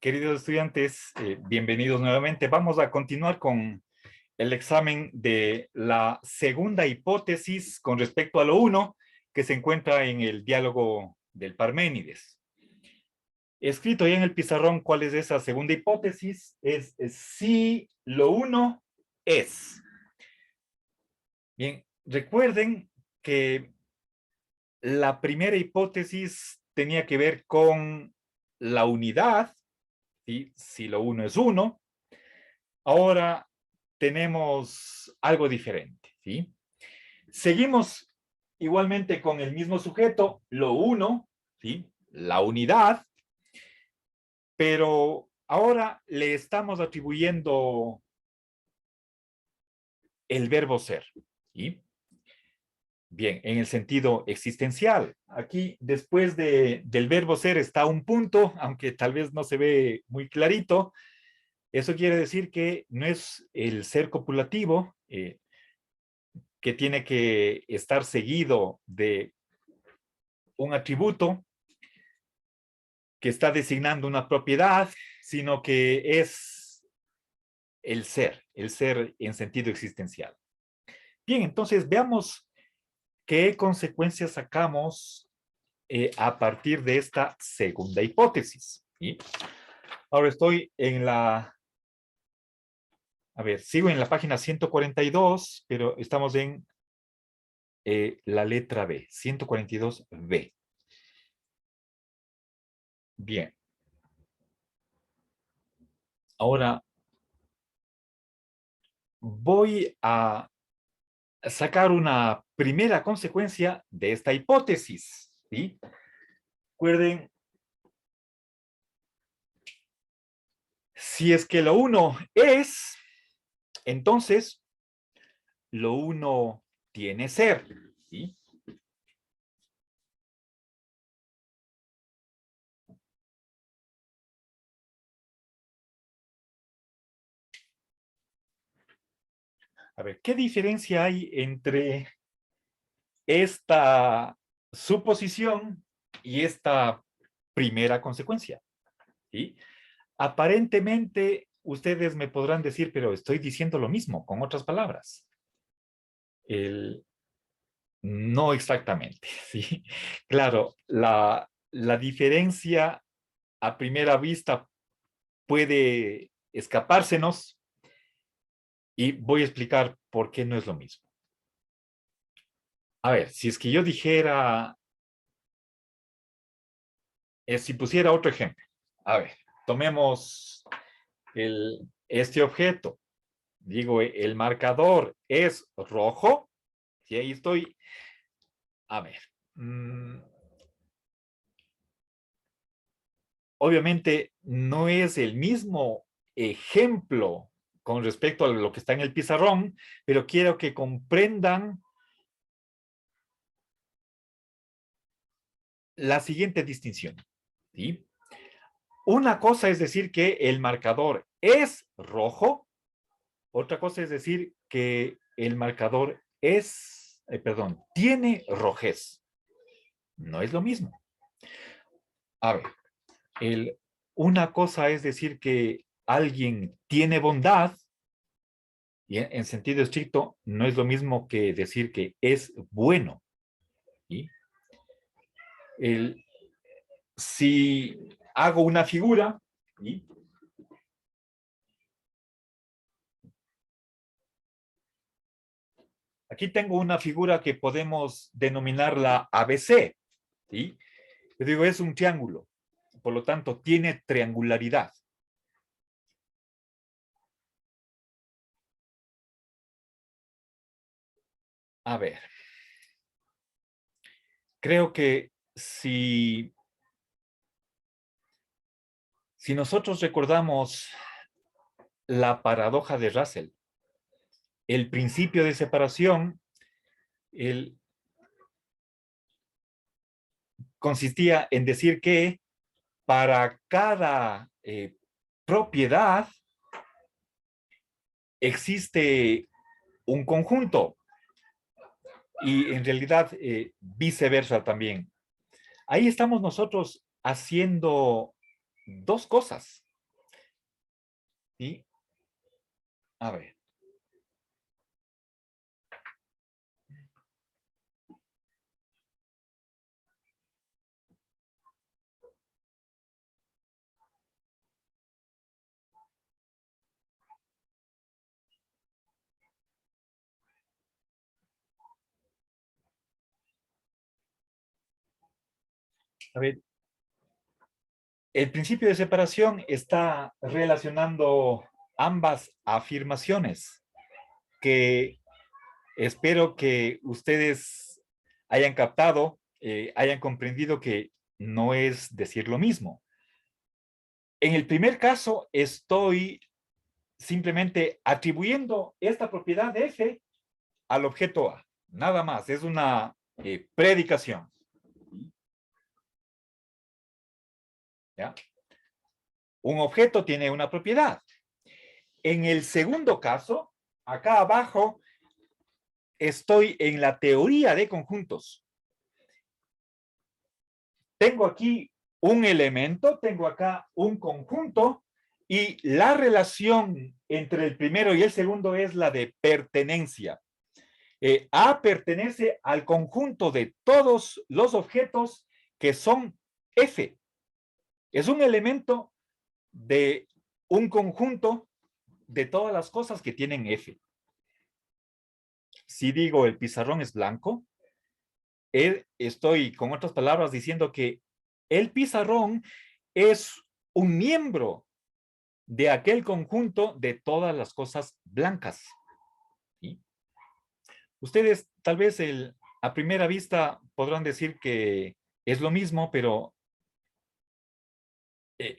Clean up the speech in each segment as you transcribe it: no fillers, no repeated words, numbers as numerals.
Queridos estudiantes, bienvenidos nuevamente. Vamos a continuar con el examen de la segunda hipótesis con respecto a lo 1 que se encuentra en el diálogo del Parménides. Escrito ya en el pizarrón cuál es esa segunda hipótesis, es si lo 1 es. Bien, recuerden que la primera hipótesis tenía que ver con la unidad, ¿sí? Si lo 1 es 1. Ahora tenemos algo diferente, ¿sí? Seguimos igualmente con el mismo sujeto, lo 1, ¿sí? La unidad, pero ahora le estamos atribuyendo el verbo ser, ¿sí? Bien, en el sentido existencial. Aquí, después del verbo ser, está un punto, aunque tal vez no se ve muy clarito. Eso quiere decir que no es el ser copulativo, que tiene que estar seguido de un atributo que está designando una propiedad, sino que es el ser en sentido existencial. Bien, entonces veamos qué consecuencias sacamos a partir de esta segunda hipótesis. ¿Sí? Ahora estoy en sigo en la página 142, pero estamos en la letra B, 142B. Bien. Ahora voy a sacar una primera consecuencia de esta hipótesis. ¿Sí? Recuerden, si es que lo 1 es, entonces lo 1 tiene ser. ¿Sí? A ver, ¿qué diferencia hay entre esta suposición y esta primera consecuencia? ¿Sí? Aparentemente, ustedes me podrán decir, pero estoy diciendo lo mismo, con otras palabras. No exactamente, ¿sí? Claro, la diferencia a primera vista puede escapársenos y voy a explicar por qué no es lo mismo. A ver, si es que yo dijera, si pusiera otro ejemplo. A ver, tomemos este objeto. Digo, el marcador es rojo. Y ahí estoy. A ver. Obviamente no es el mismo ejemplo con respecto a lo que está en el pizarrón, pero quiero que comprendan la siguiente distinción. ¿Sí? Una cosa es decir que el marcador es rojo, otra cosa es decir que el marcador tiene rojez. No es lo mismo. A ver, una cosa es decir que alguien tiene bondad, y en sentido estricto no es lo mismo que decir que es bueno. ¿Sí? Si hago una figura, ¿sí? Aquí tengo una figura que podemos denominarla ABC. ¿Sí? Yo digo, es un triángulo, por lo tanto tiene triangularidad. A ver, creo que si nosotros recordamos la paradoja de Russell, el principio de separación, consistía en decir que para cada propiedad existe un conjunto y en realidad viceversa también. Ahí estamos nosotros haciendo dos cosas. ¿Sí? A ver. A ver, el principio de separación está relacionando ambas afirmaciones que espero que ustedes hayan captado, hayan comprendido que no es decir lo mismo. En el primer caso, estoy simplemente atribuyendo esta propiedad de F al objeto A. Nada más, es una predicación. ¿Ya? Un objeto tiene una propiedad. En el segundo caso, acá abajo, estoy en la teoría de conjuntos. Tengo aquí un elemento, tengo acá un conjunto, y la relación entre el primero y el segundo es la de pertenencia. A pertenece al conjunto de todos los objetos que son F. Es un elemento de un conjunto de todas las cosas que tienen F. Si digo el pizarrón es blanco, estoy, con otras palabras, diciendo que el pizarrón es un miembro de aquel conjunto de todas las cosas blancas. ¿Sí? Ustedes tal vez a primera vista podrán decir que es lo mismo, pero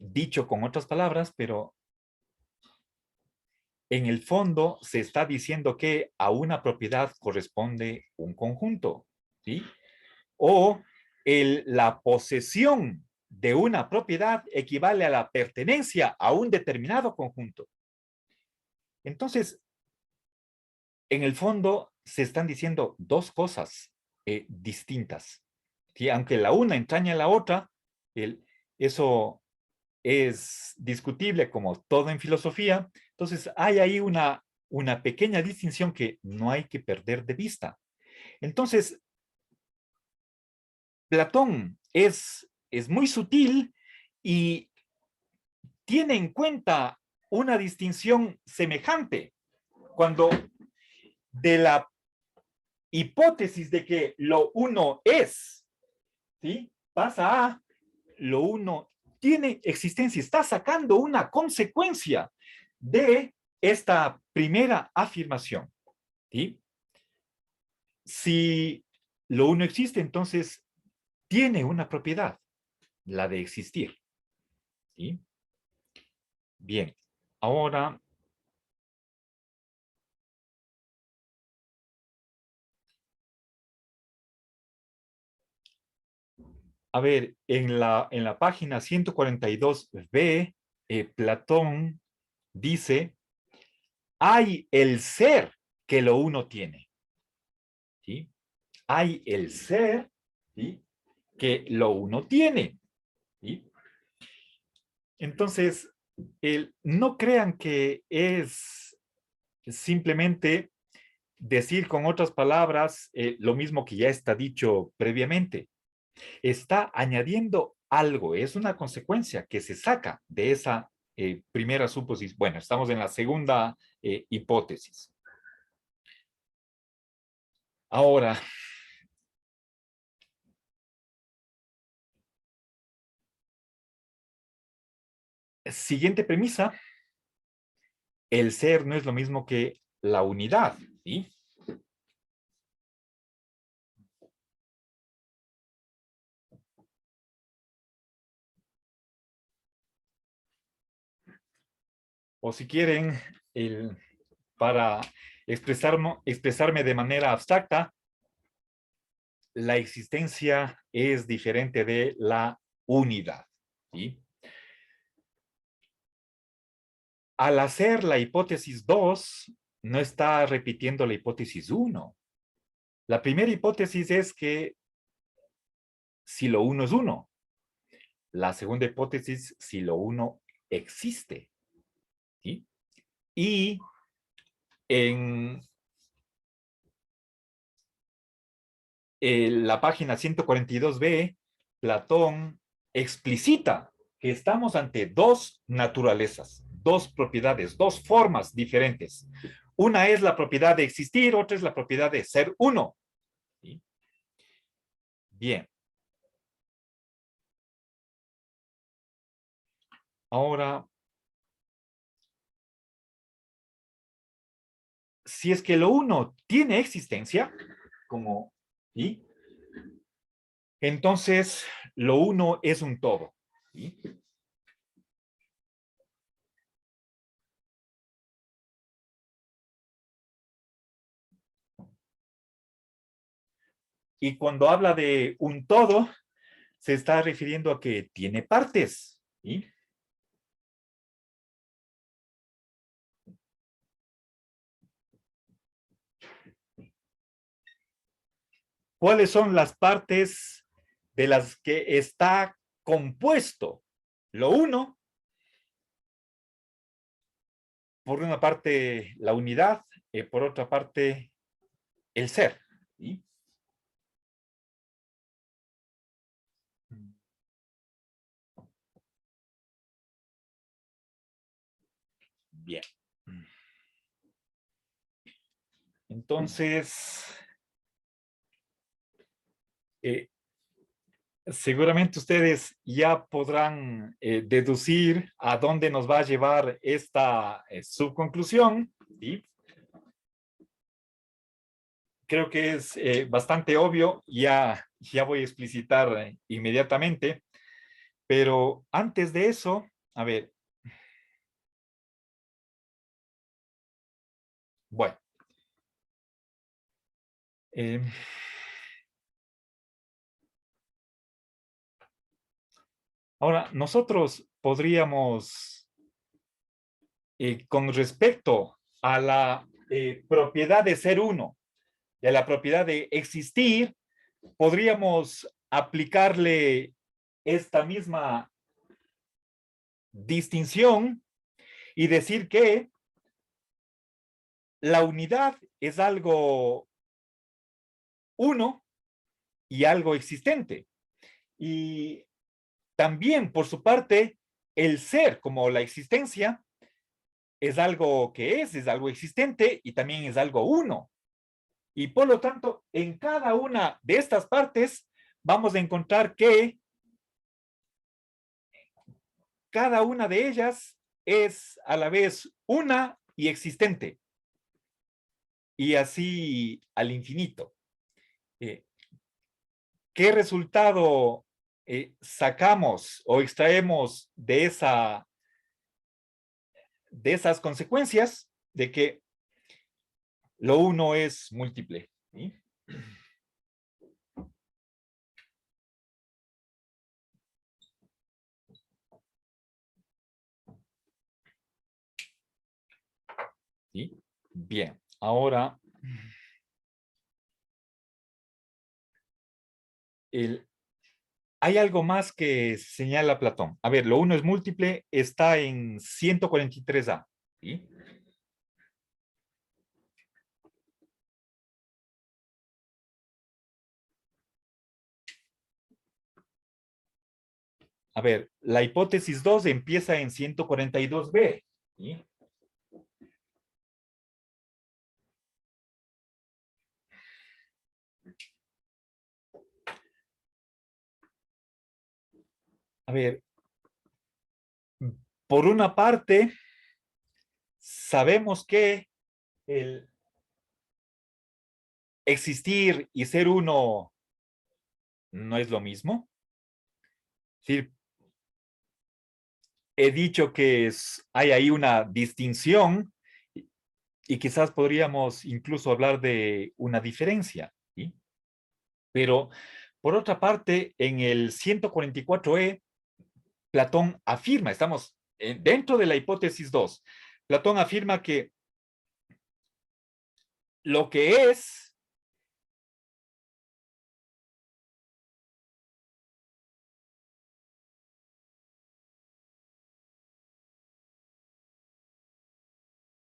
dicho con otras palabras, pero en el fondo se está diciendo que a una propiedad corresponde un conjunto, ¿sí? O la posesión de una propiedad equivale a la pertenencia a un determinado conjunto. Entonces, en el fondo se están diciendo dos cosas distintas. ¿Sí? Aunque la una entraña a la otra, eso es discutible como todo en filosofía. Entonces, hay ahí una pequeña distinción que no hay que perder de vista. Entonces, Platón es muy sutil y tiene en cuenta una distinción semejante cuando de la hipótesis de que lo uno es, ¿sí? Pasa a lo uno tiene existencia, está sacando una consecuencia de esta primera afirmación, ¿sí? Si lo uno existe, entonces tiene una propiedad, la de existir, ¿sí? Bien, ahora a ver, en la página 142b, Platón dice, hay el ser que lo uno tiene, ¿sí? Hay el ser, ¿sí? Que lo uno tiene, ¿sí? Entonces, no crean que es simplemente decir con otras palabras lo mismo que ya está dicho previamente. Está añadiendo algo, es una consecuencia que se saca de esa primera suposición. Bueno, estamos en la segunda hipótesis. Ahora, siguiente premisa, el ser no es lo mismo que la unidad, ¿sí? O si quieren, para expresarme de manera abstracta, la existencia es diferente de la unidad, ¿sí? Al hacer la hipótesis 2, no está repitiendo la hipótesis 1. La primera hipótesis es que si lo uno es uno. la segunda hipótesis si lo uno existe. ¿Sí? Y en la página 142b, Platón explicita que estamos ante dos naturalezas, dos propiedades, dos formas diferentes. Una es la propiedad de existir, otra es la propiedad de ser uno. ¿Sí? Bien. Ahora, si es que lo uno tiene existencia, como, ¿sí? Entonces lo uno es un todo. ¿Sí? Y cuando habla de un todo, se está refiriendo a que tiene partes. ¿Sí? ¿Cuáles son las partes de las que está compuesto lo uno? Por una parte, la unidad, y por otra parte, el ser. ¿Sí? Bien. Entonces, eh, seguramente ustedes ya podrán deducir a dónde nos va a llevar esta subconclusión. ¿Sí? Creo que es bastante obvio, ya voy a explicitar inmediatamente, pero antes de eso, a ver, bueno, eh, ahora nosotros podríamos, con respecto a la propiedad de ser uno y a la propiedad de existir, podríamos aplicarle esta misma distinción y decir que la unidad es algo uno y algo existente. Y también, por su parte, el ser como la existencia es algo que es algo existente y también es algo uno. Y por lo tanto, en cada una de estas partes vamos a encontrar que cada una de ellas es a la vez una y existente. Y así al infinito. Eh, ¿Qué resultado sacamos o extraemos de esas consecuencias? De que lo uno es múltiple. ¿Sí? ¿Sí? Bien, ahora hay algo más que señala Platón. A ver, lo uno es múltiple, está en 143a. ¿Sí? A ver, la hipótesis 2 empieza en 142b. ¿Sí? A ver, por una parte, sabemos que el existir y ser uno no es lo mismo. Sí, he dicho que hay ahí una distinción y quizás podríamos incluso hablar de una diferencia. ¿Sí? Pero, por otra parte, en el 144e, Platón afirma, estamos dentro de la hipótesis 2, Platón afirma que lo que es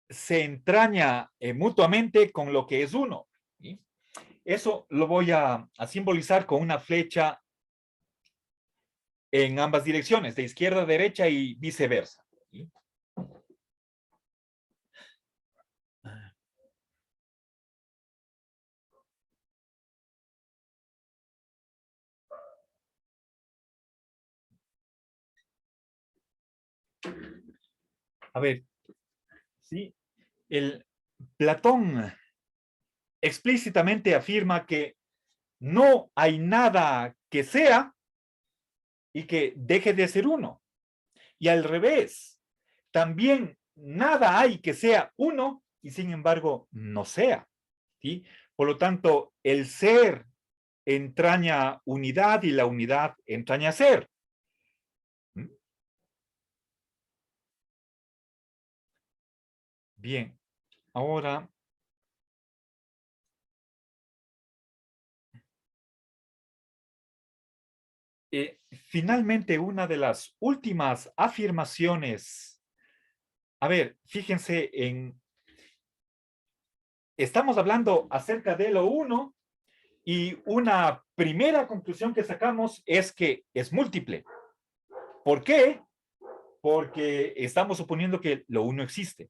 se entraña mutuamente con lo que es uno. ¿Sí? Eso lo voy a simbolizar con una flecha en ambas direcciones, de izquierda a derecha y viceversa. ¿Sí? A ver, ¿sí? El Platón explícitamente afirma que no hay nada que sea y que deje de ser uno. Y al revés, también nada hay que sea uno y sin embargo no sea. ¿Sí? Por lo tanto, el ser entraña unidad y la unidad entraña ser. ¿Mm? Bien, ahora finalmente una de las últimas afirmaciones. A ver, fíjense estamos hablando acerca de lo uno y una primera conclusión que sacamos es que es múltiple. ¿Por qué? Porque estamos suponiendo que lo uno existe.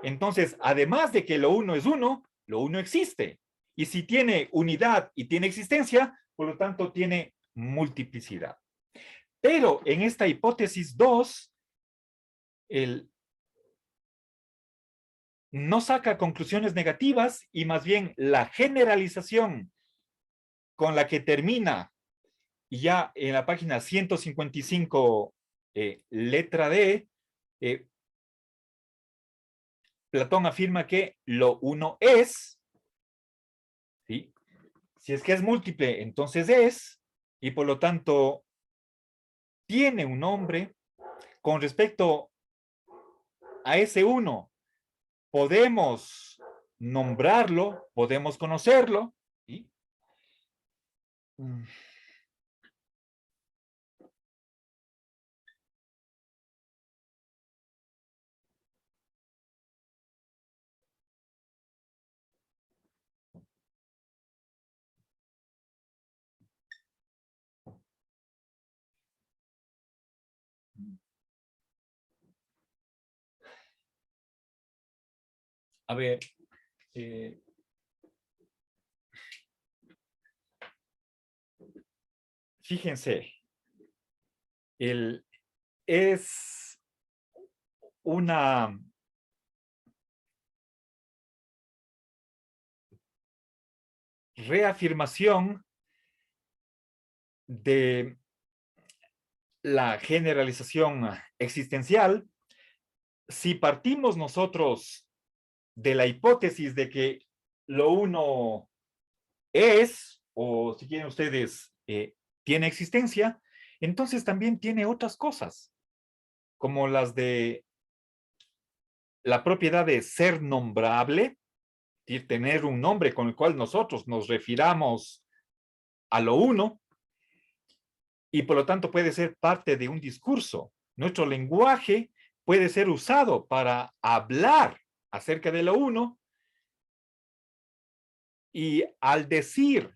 Entonces, además de que lo uno es uno, lo uno existe. Y si tiene unidad y tiene existencia, por lo tanto tiene multiplicidad. Pero en esta hipótesis 2, el no saca conclusiones negativas y más bien la generalización con la que termina ya en la página 155, letra D, Platón afirma que lo uno es, ¿sí? Si es que es múltiple, entonces es, y por lo tanto tiene un nombre. Con respecto a ese uno, podemos nombrarlo, podemos conocerlo, ¿sí? A ver, eh, fíjense, es una reafirmación de la generalización existencial. Si partimos nosotros de la hipótesis de que lo uno es, o si quieren ustedes, tiene existencia, entonces también tiene otras cosas, como las de la propiedad de ser nombrable, y tener un nombre con el cual nosotros nos refiramos a lo uno, y por lo tanto puede ser parte de un discurso. Nuestro lenguaje puede ser usado para hablar acerca de lo uno, y al decir